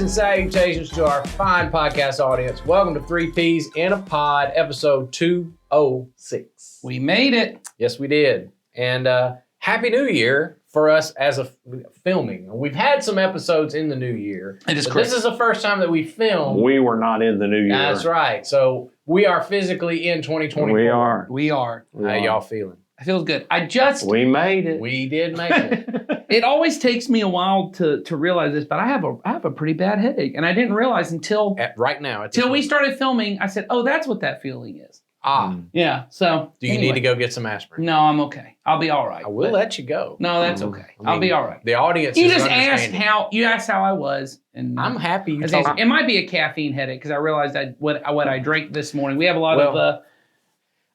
and salutations to our fine podcast audience. Welcome to 3Ps in a Pod, episode 206. We made it. Yes, we did. And Happy New Year for us as a filming. We've had some episodes in the new year. It is but correct. This is the first time that we filmed. We were not in the new year. That's right. So we are physically in 2024. We are. We are. How y'all feeling? I feel good. We made it. We did make it. It always takes me a while to realize this, but I have a pretty bad headache, and I didn't realize until Right now. we started filming. I said, "Oh, that's what that feeling is." Yeah. So Do you need to go get some aspirin? No, I'm okay. I'll be all right. I will let you go. No, that's okay. I'll be all right. The audience You is just asked understanding. how I was, and I'm happy you I told said, me. it might be a caffeine headache because I realized what I drank this morning. We have a lot of.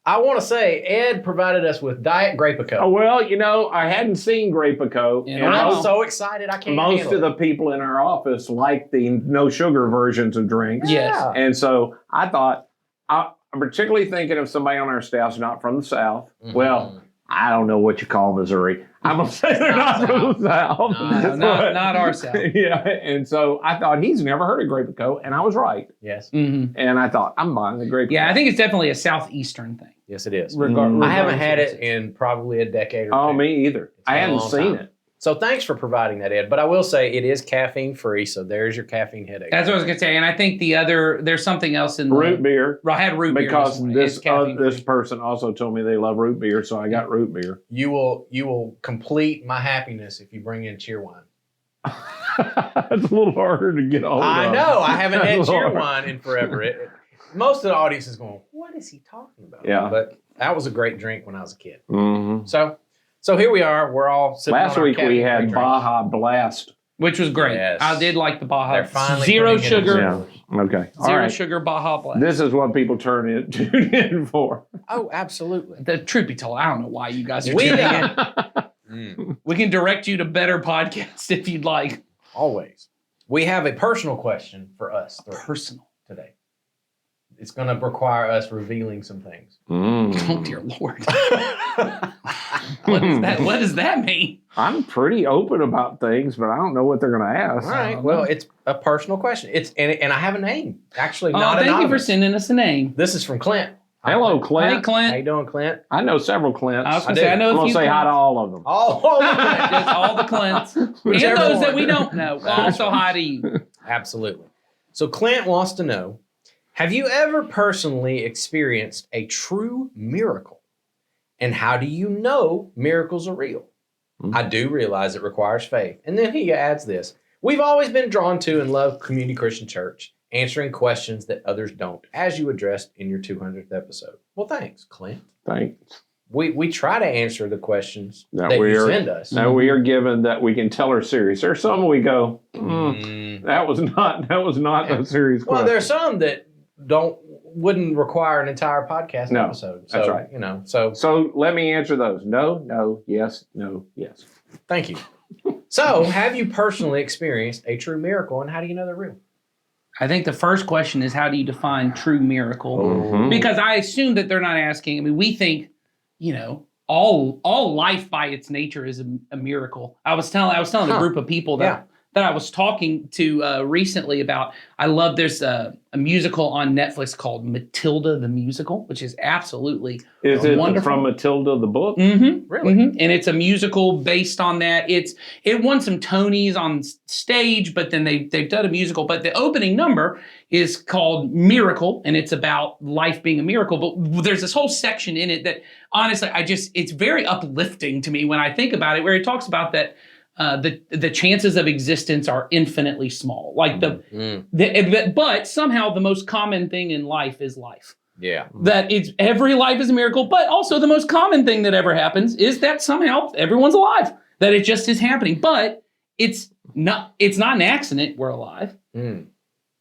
I want to say Ed provided us with Diet Grapico. Oh, well, I hadn't seen Grapico. Yeah. And and I'm most so excited I can't most handle of the it. people in our office like the no sugar versions of drinks. Yes. Yeah. And so I thought, I'm particularly thinking of somebody on our staff's not from the South. Mhm. Well, I don't know what you call Missouri. I'm going to say they're not from the South. No, not our South. Yeah. And so I thought, he's never heard of Grapico. And I was right. Yes. Mm-hmm. And I thought, I'm buying the Grapico. Yeah, I think it's definitely a southeastern thing. Yes, it is. Mm. I haven't regardless had of it in probably a decade or Oh, two. me either. It's I been a hadn't long seen time. it. So thanks for providing that, Ed. But I will say it is caffeine free, so there's your caffeine headache. That's what I was gonna say, and I think there's something else in Root beer. I had root beer Because morning. this It's caffeine-free. this person also told me they love root beer, so I got root beer. You will complete my happiness if you bring in cheer wine. It's a little harder to get hold of. I know. I haven't had That's cheer hard. wine in forever. Most of the audience is going, what is he talking about? Yeah. But that was a great drink when I was a kid. Mhm. So here we are. We're all sitting Last on our week we caffeine-free had drink. Baja Blast. which was great. Yes. I did like the Baja. They're finally Zero putting it in sugar, Yeah. Okay. All zero right. sugar Baja Blast. This is what people tune in for. Oh, absolutely. The truth be told, I don't know why you guys are We tuning got in. We can direct you to better podcasts if you'd like. always. We have a personal question for us three Personal. today. It's going to require us revealing some things. Oh dear Lord. What is that? What does that mean? I'm pretty open about things, but I don't know what they're going to ask. All right. Well, it's a personal question. It's and I have a name. Actually, not Thank you for anonymous. sending us a name. This is from Clint. Hello, Hey, Clint. How Clint. you doing, Clint? I know several Clints. I was I going do. to say, I I'm know a going few to say hi to Clints. all of them. Oh, Just all the Clints. And Whichever those that one. we don't know. Well, also hi to you. absolutely. So Clint wants to know, have you ever personally experienced a true miracle? And how do you know miracles are real? I do realize it requires faith. And then he adds this. We've always been drawn to and love Community Christian Church, answering questions that others don't, as you addressed in your 200th episode. Well, thanks, Clint. Thanks. We try to answer the questions That that we you are- send us. Now we are given that we can tell are serious. There's some we go, Mm. that was not Yeah. a serious Well, question. there's some that wouldn't require an entire podcast No, episode. So, that's right. So let me answer those. No, yes, no, yes. Thank you. So, have you personally experienced a true miracle, and how do you know they're real? I think the first question is, how do you define true miracle? Mhm. Because I assume that they're not asking. I mean, we think, all life by its nature is a miracle. I was telling a group of people that I was talking to recently about. There's a musical on Netflix called Matilda the Musical, which is absolutely Is it wonderful. from Matilda the book? Mm-hmm. Really? Mm-hmm. And it's a musical based on that. It won some Tonys on stage, but then they've done a musical. But the opening number is called Miracle, and it's about life being a miracle. But there's this whole section in it that honestly, it's very uplifting to me when I think about it, where it talks about that the chances of existence are infinitely small. Like but somehow the most common thing in life is life. Yeah. That every life is a miracle, but also the most common thing that ever happens is that somehow everyone's alive. That it just is happening, but it's not an accident we're alive. Mm.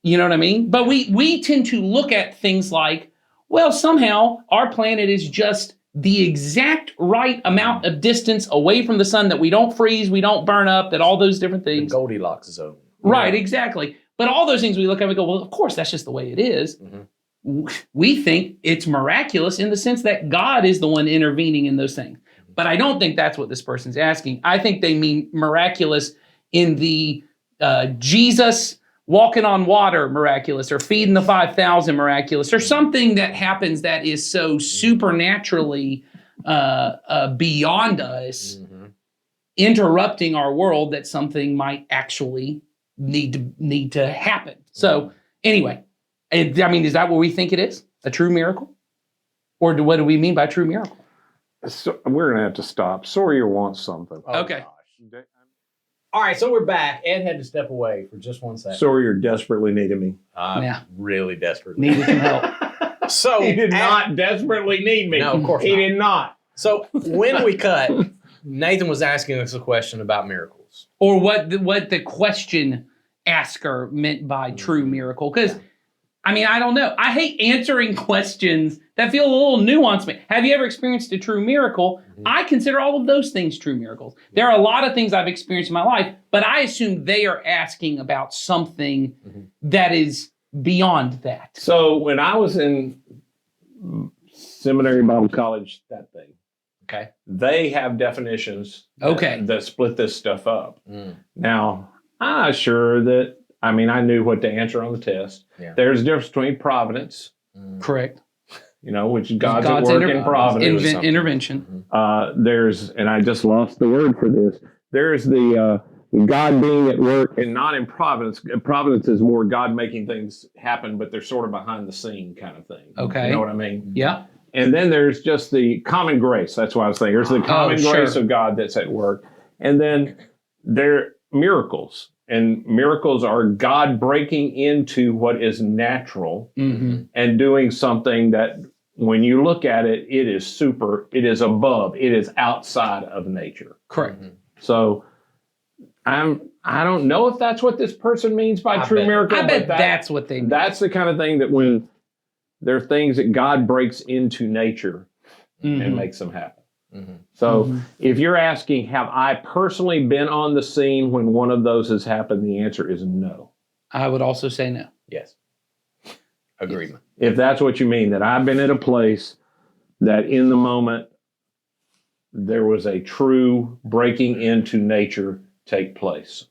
You know what I mean? But we tend to look at things like, well, somehow our planet is just the exact right amount of distance away from the sun that we don't freeze, we don't burn up, that all those different The things. Goldilocks zone. Right, exactly. But all those things we look at, we go, well, of course, that's just the way it is. Mhm. We think it's miraculous in the sense that God is the one intervening in those things. But I don't think that's what this person's asking. I think they mean miraculous in the Jesus walking on water miraculous, or feeding the 5,000 miraculous, or something that happens that is so supernaturally beyond us, interrupting our world, that something might actually need to happen. So anyway, I mean, is that what we think it is? A true miracle? Or what do we mean by true miracle? So we're going to have to stop. Sawyer wants something. Oh, Okay. gosh. All right, so we're back. Ed had to step away for just 1 second. Sawyer desperately needed me. Yeah. Really desperately. Needed some help. So He did not desperately need me. No, of course he not. did not. So when we cut, Nathan was asking us a question about miracles. Or what the question asker meant by true miracle. Because, I mean, I don't know. I hate answering questions that feel a little nuanced. Have you ever experienced a true miracle? I consider all of those things true miracles. There are a lot of things I've experienced in my life, but I assume they are asking about something that is beyond that. So when I was in seminary, Bible college, that thing, Okay. they have definitions Okay. that split this stuff up. Mm. Now, I'm not sure that, I mean, I knew what to answer on the test. Yeah. There's a difference between providence, Correct. which is God's at work in providence. Intervention. There's, and I just lost the word for this. There's the God being at work and not in providence. Providence is more God making things happen, but they're sort of behind the scene kind of thing. Okay. You know what I mean? Yeah. And then there's just the common grace. That's what I was saying. There's the common grace sure. of God that's at work. And then there are miracles. And miracles are God breaking into what is natural and doing something that when you look at it, it is above, it is outside of nature. Correct. So I don't know if that's what this person means by true miracle. I bet but that's what they mean. that's the kind of thing that when there are things that God breaks into nature and makes them happen. So if you're asking, have I personally been on the scene when one of those has happened? The answer is no. I would also say no. Yes. Agreement. If that's what you mean, that I've been at a place that in the moment there was a true breaking into nature take place.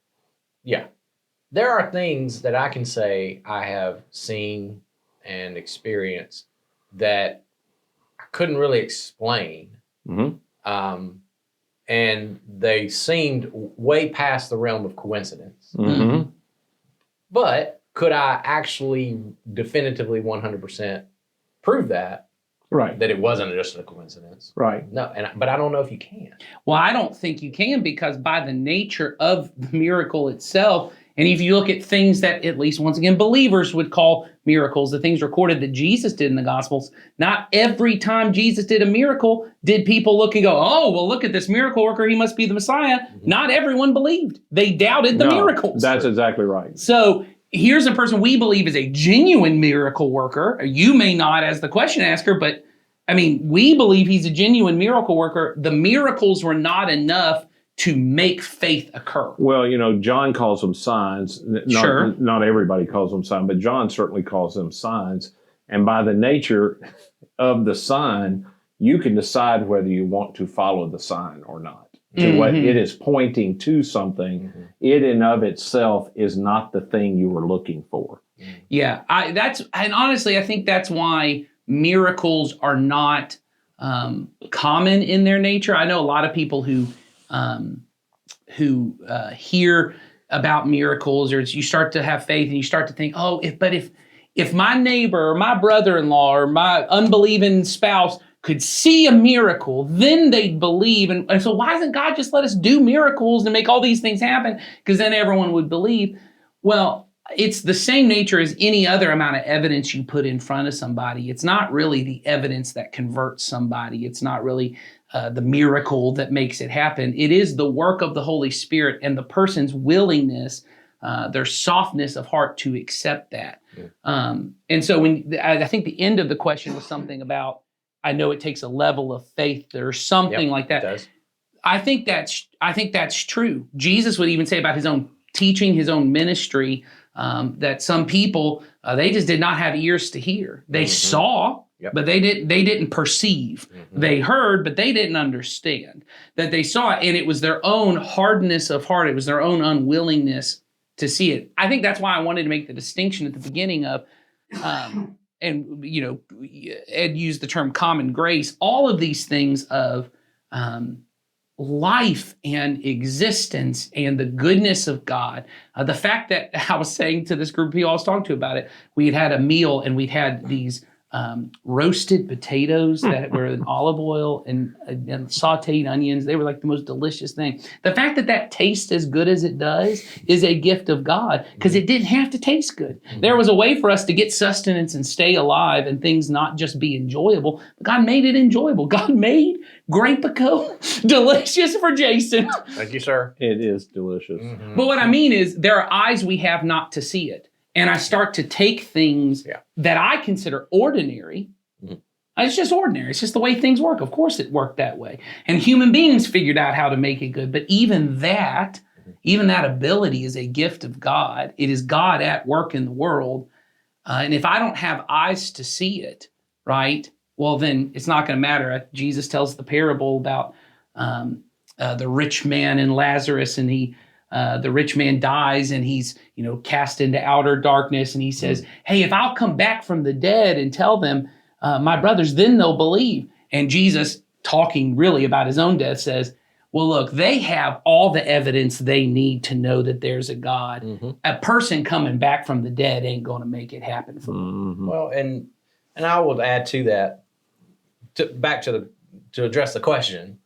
Yeah. There are things that I can say I have seen and experienced that I couldn't really explain. And they seemed way past the realm of coincidence. But could I actually definitively 100% prove that Right. it wasn't just a coincidence? Right. No, but I don't know if you can. Well, I don't think you can, because by the nature of the miracle itself, and if you look at things that, at least once again, believers would call miracles, the things recorded that Jesus did in the Gospels, not every time Jesus did a miracle did people look and go, oh, well, look at this miracle worker, he must be the Messiah. Not everyone believed. They doubted the miracles. That's exactly right. So here's a person we believe is a genuine miracle worker. You may not as the question asker, but I mean, we believe he's a genuine miracle worker. The miracles were not enough to make faith occur. Well, John calls them signs. Not everybody calls them signs, but John certainly calls them signs. And by the nature of the sign, you can decide whether you want to follow the sign or not. To what it is pointing to something, it in of itself is not the thing you were looking for. Yeah, and honestly, I think that's why miracles are not common in their nature. I know a lot of people who hear about miracles, or you start to have faith and you start to think, oh, if my neighbor or my brother-in-law or my unbelieving spouse could see a miracle, then they'd believe. And so why doesn't God just let us do miracles and make all these things happen? Because then everyone would believe. Well, it's the same nature as any other amount of evidence you put in front of somebody. It's not really the evidence that converts somebody. It's not really the miracle that makes it happen. It is the work of the Holy Spirit and the person's willingness, their softness of heart to accept that. And so I think the end of the question was something about, I know it takes a level of faith or something like that. It does. I think that's true. Jesus would even say about his own teaching, his own ministry, that some people they just did not have ears to hear. They saw, but they didn't perceive. They heard, but they didn't understand. That they saw it, and it was their own hardness of heart. It was their own unwillingness to see it. I think that's why I wanted to make the distinction at the beginning of, and Ed used the term common grace, all of these things of life and existence and the goodness of God. The fact that I was saying to this group of people I was talking to about it, we had a meal and we'd had these roasted potatoes that were in olive oil and sauteed onions. They were like the most delicious thing. The fact that that tastes as good as it does is a gift of God, because it didn't have to taste good. There was a way for us to get sustenance and stay alive and things not just be enjoyable, but God made it enjoyable. God made Grey Poco delicious for Jason. Thank you, sir. It is delicious. But what I mean is there are eyes we have not to see it. And I start to take things that I consider ordinary. It's just ordinary. It's just the way things work. Of course it worked that way. And human beings figured out how to make it good. But even that ability is a gift of God. It is God at work in the world. And if I don't have eyes to see it, right, well, then it's not going to matter. Jesus tells the parable about the rich man and Lazarus, and the rich man dies and he's, cast into outer darkness. And he says, hey, if I'll come back from the dead and tell them, my brothers, then they'll believe. And Jesus, talking really about his own death, says, well, look, they have all the evidence they need to know that there's a God. A person coming back from the dead ain't going to make it happen for them. Well, and I will add to that, to address the question,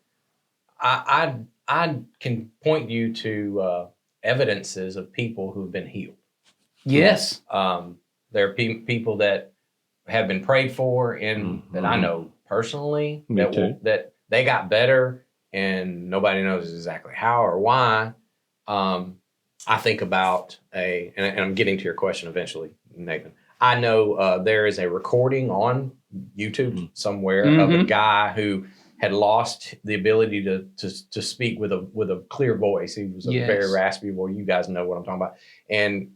I can point you to evidences of people who've been healed. Yes. There are people that have been prayed for and that I know personally that they got better and nobody knows exactly how or why. I think about and I'm getting to your question eventually, Nathan. I know there is a recording on YouTube somewhere of a guy who had lost the ability to speak with a clear voice. He was a very raspy voice. You guys know what I'm talking about. And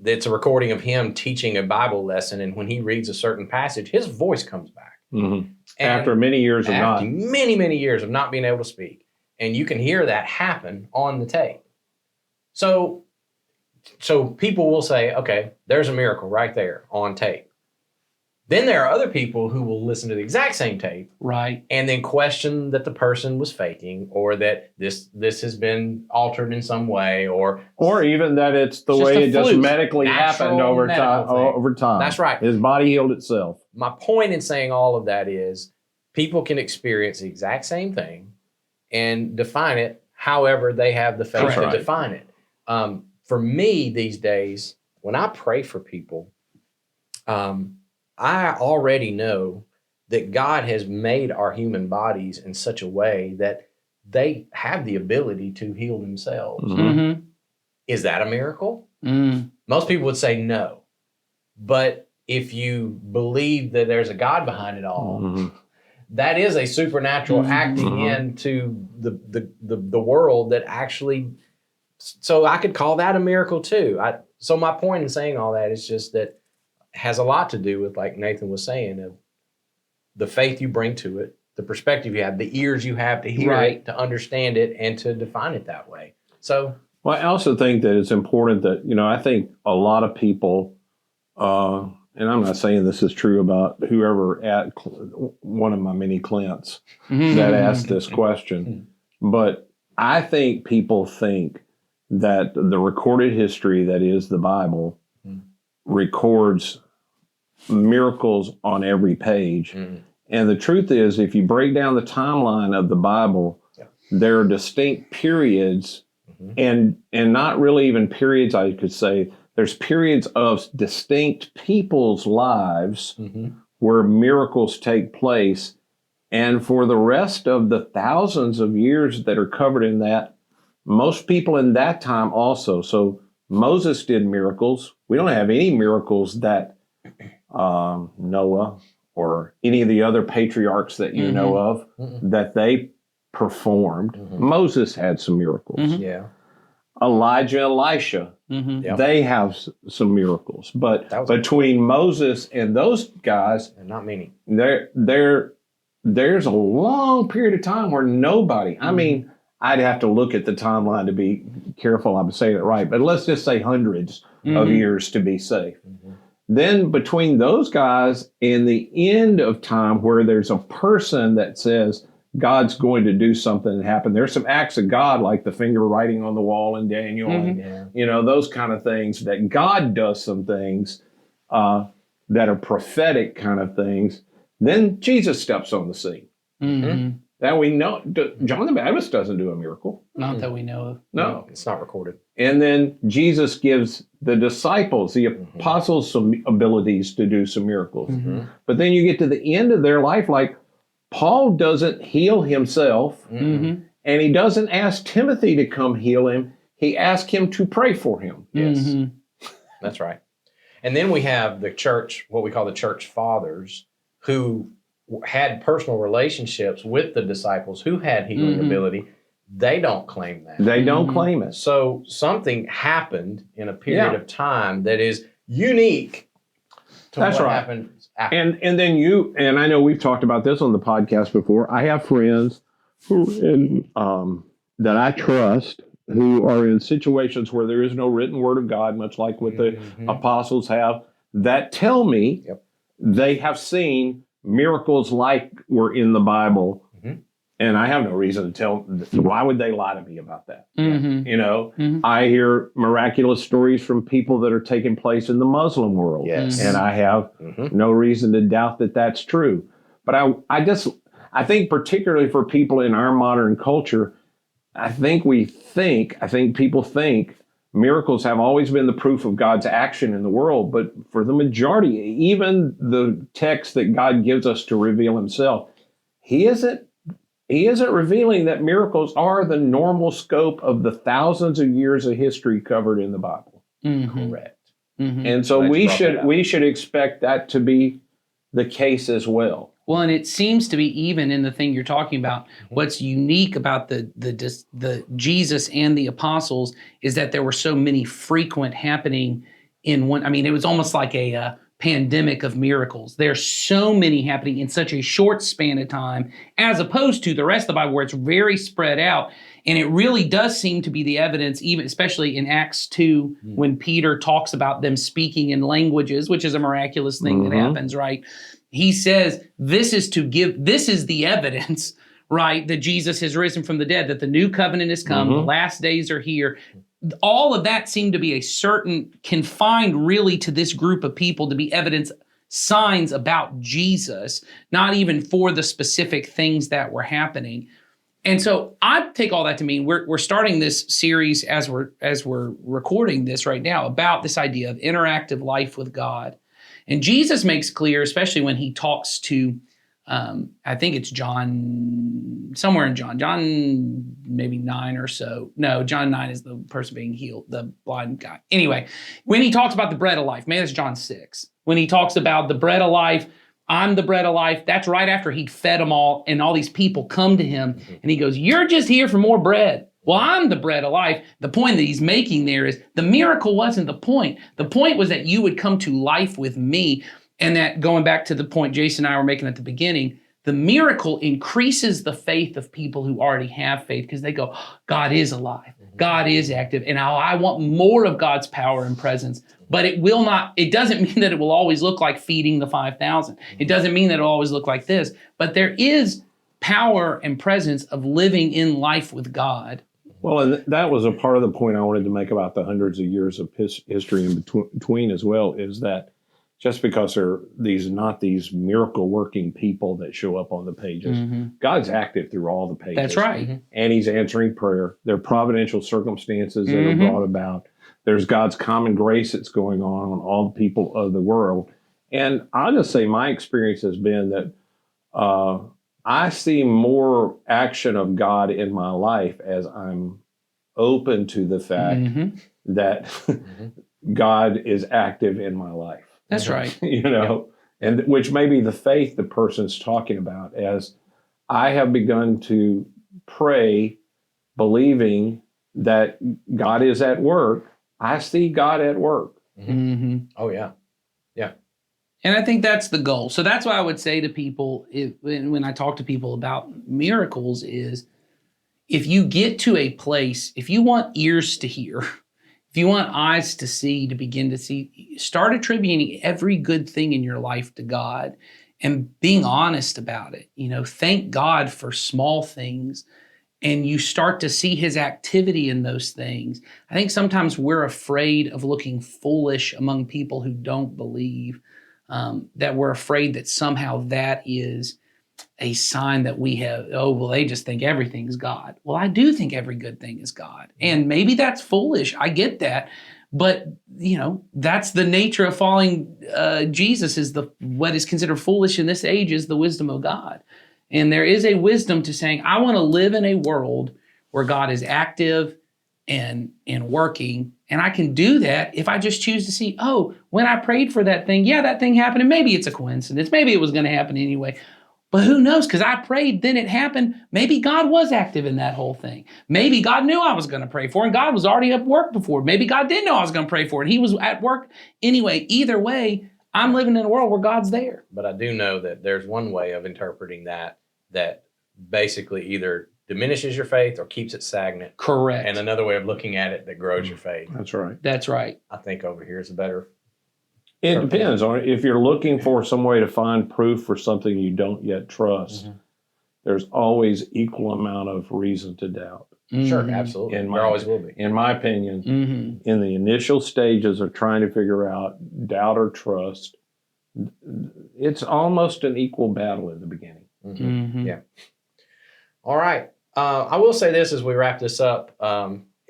it's a recording of him teaching a Bible lesson. And when he reads a certain passage, his voice comes back. After many years of many years of not being able to speak. And you can hear that happen on the tape. So people will say, okay, there's a miracle right there on tape. Then there are other people who will listen to the exact same tape, right, and then question that the person was faking, or that this has been altered in some way, or even that it's the way it just medically happened over time. That's right. His body healed itself. My point in saying all of that is people can experience the exact same thing and define it however they have the faith to define it. For me these days, when I pray for people, I already know that God has made our human bodies in such a way that they have the ability to heal themselves. Is that a miracle? Most people would say no. But if you believe that there's a God behind it all, that is a supernatural acting into the world that actually, so I could call that a miracle too. So my point in saying all that is just that has a lot to do with, like Nathan was saying, of the faith you bring to it, the perspective you have, the ears you have to hear it, to understand it, and to define it that way. So, well, I also think that it's important that, I think a lot of people, and I'm not saying this is true about whoever at one of my many clients that asked this question, but I think people think that the recorded history that is the Bible records miracles on every page. And the truth is, if you break down the timeline of the Bible, there are distinct periods and not really even periods, I could say. There's periods of distinct people's lives where miracles take place. And for the rest of the thousands of years that are covered in that, most people in that time also. So Moses did miracles. We don't have any miracles that Noah or any of the other patriarchs that you know of that they performed. Moses had some miracles. Elijah, Elisha, they have some miracles. But between Moses and those guys, not many. There's a long period of time where nobody, I mean, I'd have to look at the timeline to be careful I'm saying it right, but let's just say hundreds of years to be safe. Then between those guys and the end of time where there's a person that says God's going to do something and happen, there's some acts of God like the finger writing on the wall in Daniel, and, those kind of things that God does some things that are prophetic kind of things. Then Jesus steps on the scene. That we know. John the Baptist doesn't do a miracle. Not that we know of. No. It's not recorded. And then Jesus gives the disciples, the apostles, some abilities to do some miracles. But then you get to the end of their life, like Paul doesn't heal himself, and he doesn't ask Timothy to come heal him. He asks him to pray for him. Yes. That's right. And then we have the church, what we call the church fathers, who had personal relationships with the disciples who had healing ability. They don't claim that. They don't claim it. So something happened in a period of time that is unique to what happened after. And then you, and I know we've talked about this on the podcast before, I have friends who that I trust who are in situations where there is no written word of God, much like what the apostles have, that tell me they have seen miracles like were in the Bible, and I have no reason to tell. Why would they lie to me about that? I hear miraculous stories from people that are taking place in the Muslim world, and I have no reason to doubt that that's true. But I think particularly for people in our modern culture, I think people think miracles have always been the proof of God's action in the world, but for the majority, even the text that God gives us to reveal himself, he isn't revealing that miracles are the normal scope of the thousands of years of history covered in the Bible. Correct. And so we should expect that to be the case as well. Well, and it seems to be even in the thing you're talking about. What's unique about the Jesus and the apostles is that there were so many frequent happening in one. I mean, it was almost like a pandemic of miracles. There's so many happening in such a short span of time, as opposed to the rest of the Bible where it's very spread out. And it really does seem to be the evidence, even especially in Acts 2, when Peter talks about them speaking in languages, which is a miraculous thing that happens, right? He says, this is the evidence, right, that Jesus has risen from the dead, that the new covenant has come, the last days are here. All of that seemed to be a certain, confined really to this group of people to be evidence, signs about Jesus, not even for the specific things that were happening. And so I take all that to mean we're starting this series as we're recording this right now about this idea of interactive life with God. And Jesus makes clear, especially when he talks to, I think it's John, somewhere in John maybe 9 or so. No, John 9 is the person being healed, the blind guy. Anyway, when he talks about the bread of life, maybe that's John 6. When he talks about the bread of life, I'm the bread of life, that's right after he'd fed them all, and all these people come to him, and he goes, you're just here for more bread. Well, I'm the bread of life. The point that he's making there is the miracle wasn't the point. The point was that you would come to life with me. And that, going back to the point Jason and I were making at the beginning, the miracle increases the faith of people who already have faith because they go, oh, God is alive. God is active. And I want more of God's power and presence. But it doesn't mean that it will always look like feeding the 5,000. It doesn't mean that it'll always look like this. But there is power and presence of living in life with God. Well, and that was a part of the point I wanted to make about the hundreds of years of history in between as well, is that just because they're not these miracle working people that show up on the pages, God's active through all the pages. That's right. And he's answering prayer. There are providential circumstances that are brought about. There's God's common grace that's going on all the people of the world. And I'll just say my experience has been that I see more action of God in my life as I'm open to the fact that God is active in my life. That's right. And which may be the faith the person's talking about, as I have begun to pray, believing that God is at work. I see God at work. Oh, yeah. And I think that's the goal. So that's why I would say to people, when I talk to people about miracles, is if you get to a place, if you want ears to hear, if you want eyes to see, to begin to see, start attributing every good thing in your life to God and being honest about it. Thank God for small things, and you start to see his activity in those things. I think sometimes we're afraid of looking foolish among people who don't believe, that we're afraid that somehow that is a sign that we have, they just think everything's God. Well, I do think every good thing is God. And maybe that's foolish. I get that. But, that's the nature of following Jesus, is what is considered foolish in this age is the wisdom of God. And there is a wisdom to saying, I want to live in a world where God is active and working. And I can do that if I just choose to see, when I prayed for that thing, that thing happened. And maybe it's a coincidence. Maybe it was going to happen anyway. But who knows? Because I prayed, then it happened. Maybe God was active in that whole thing. Maybe God knew I was going to pray for it, and God was already at work before. Maybe God didn't know I was going to pray for it, and he was at work anyway. Either way, I'm living in a world where God's there. But I do know that there's one way of interpreting that basically either diminishes your faith or keeps it stagnant. Correct. And another way of looking at it that grows your faith. That's right. That's right. I think over here is a better. It depends on if you're looking for some way to find proof for something you don't yet trust. Mm-hmm. There's always equal amount of reason to doubt. Mm-hmm. Sure, absolutely. There always will be. In my opinion, in the initial stages of trying to figure out doubt or trust, it's almost an equal battle in the beginning. Mm-hmm. Mm-hmm. Yeah. All right. I will say this as we wrap this up.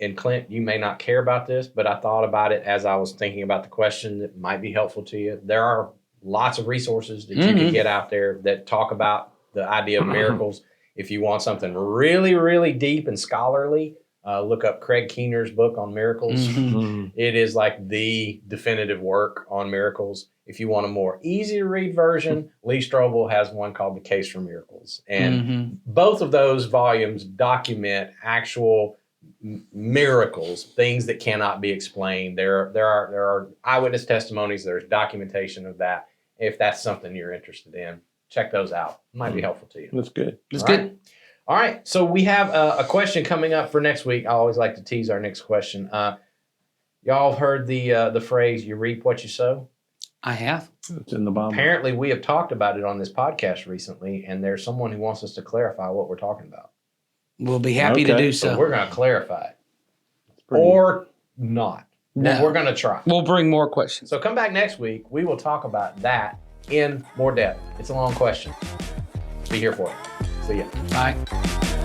And Clint, you may not care about this, but I thought about it as I was thinking about the question that might be helpful to you. There are lots of resources that you can get out there that talk about the idea of miracles. If you want something really, really deep and scholarly, look up Craig Keener's book on miracles. Mm-hmm. It is like the definitive work on miracles. If you want a more easy to read version, Lee Strobel has one called The Case for Miracles. And both of those volumes document actual miracles, things that cannot be explained. There are eyewitness testimonies. There's documentation of that. If that's something you're interested in, check those out. It might be helpful to you. That's good. That's good. All right. So we have a question coming up for next week. I always like to tease our next question. Y'all have heard the phrase, you reap what you sow? I have. It's in the Bible. Apparently, we have talked about it on this podcast recently, and there's someone who wants us to clarify what we're talking about. We'll be happy to do so. So we're going to clarify it. Or not. No. We're going to try. We'll bring more questions. So come back next week. We will talk about that in more depth. It's a long question. Be here for it. See ya. Bye.